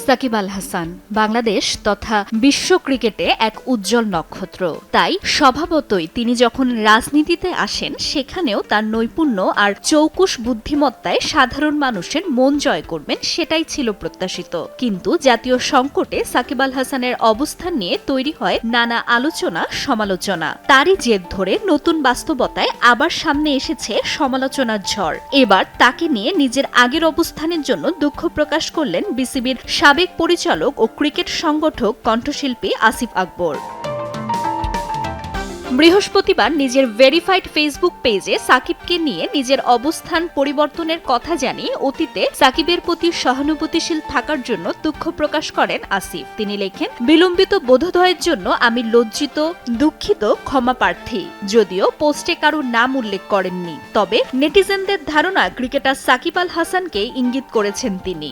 সাকিব আল হাসান বাংলাদেশ তথা বিশ্ব ক্রিকেটে এক উজ্জ্বল নক্ষত্র। তাই স্বভাবতই তিনি যখন রাজনীতিতে আসেন সেখানেও তার নৈপুণ্য আর চৌকুশ বুদ্ধিমত্তায় সাধারণ মানুষের মন জয় করবেন সেটাই ছিল প্রত্যাশিত। কিন্তু জাতীয় সংকটে সাকিব আল হাসানের অবস্থান নিয়ে তৈরি হয় নানা আলোচনা সমালোচনা। তারই জের ধরে নতুন বাস্তবতায় আবার সামনে এসেছে সমালোচনার ঝড়। এবার তাকে নিয়ে নিজের আগের অবস্থানের জন্য দুঃখ প্রকাশ করলেন বিসিবির সাবেক পরিচালক ও ক্রিকেট সংগঠক কণ্ঠশিল্পী আসিফ আকবর। বৃহস্পতিবার নিজের ভেরিফাইড ফেসবুক পেজে সাকিবকে নিয়ে নিজের অবস্থান পরিবর্তনের কথা জানিয়ে অতীতে সাকিবের প্রতি সহানুভূতিশীল থাকার জন্য দুঃখ প্রকাশ করেন আসিফ। তিনি লেখেন, বিলম্বিত বোধোদয়ের জন্য আমি লজ্জিত, দুঃখিত, ক্ষমা প্রার্থী। যদিও পোস্টে কারো নাম উল্লেখ করেননি, তবে নেটিজেনদের ধারণা ক্রিকেটার সাকিব আল হাসানকে ইঙ্গিত করেছেন তিনি।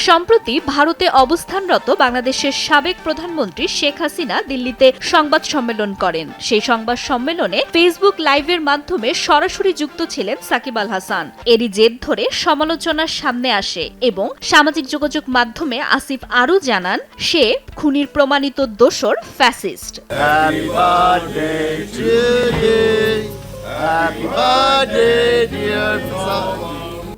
সম্প্রতি ভারতে অবস্থানরত বাংলাদেশের সাবেক প্রধানমন্ত্রী শেখ হাসিনা দিল্লিতে সংবাদ সম্মেলন করেন। সেই সংবাদ সম্মেলনে ফেসবুক লাইভের মাধ্যমে সরাসরি যুক্ত ছিলেন সাকিব আল হাসান। এরই জের ধরে সমালোচনার সামনে আসে এবং সামাজিক যোগাযোগ মাধ্যমে আসিফ আরও জানান, সে খুনির প্রমাণিত দোসর, ফ্যাসিস্ট।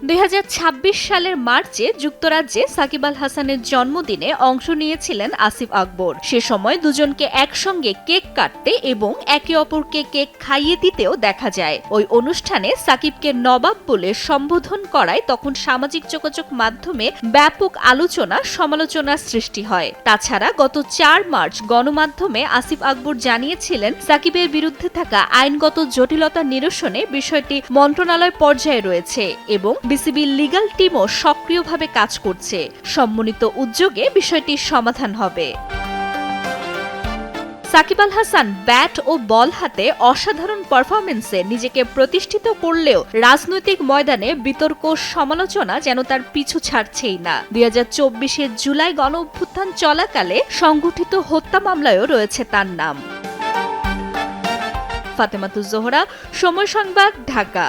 2026 সালের মার্চে যুক্তরাজ্যে সাকিব আল হাসানের জন্মদিনে অংশ নিয়েছিলেন আসিফ আকবর। সে সময় দুজনকে একসঙ্গে কেক কাটতে এবং একে অপরকে কেক খাইয়ে দিতেও দেখা যায়। ওই অনুষ্ঠানে সাকিবকে নবাব বলে সম্বোধন করায় তখন সামাজিক যোগাযোগ মাধ্যমে ব্যাপক আলোচনা সমালোচনার সৃষ্টি হয়। তাছাড়া গত 4 মার্চ গণমাধ্যমে আসিফ আকবর জানিয়েছিলেন, সাকিবের বিরুদ্ধে থাকা আইনগত জটিলতা নিরসনে বিষয়টি মন্ত্রণালয় পর্যায়ে রয়েছে এবং বিসিবি লিগ্যাল টিমও সক্রিয়ভাবে কাজ করছে। সম্মিলিত উদ্যোগে বিষয়টির সমাধান হবে। সাকিব আল হাসান ব্যাট ও বল হাতে অসাধারণ পারফরম্যান্সে নিজেকে প্রতিষ্ঠিত করলেও রাজনৈতিক ময়দানে বিতর্ক সমালোচনা যেন তার পিছু ছাড়ছেই না। 2024 জুলাই গণ অভ্যুত্থান চলাকালে সংগঠিত হত্যা মামলায়ও রয়েছে তার নাম। ফাতেমাতুজ জোহরা, সময় সংবাদ, ঢাকা।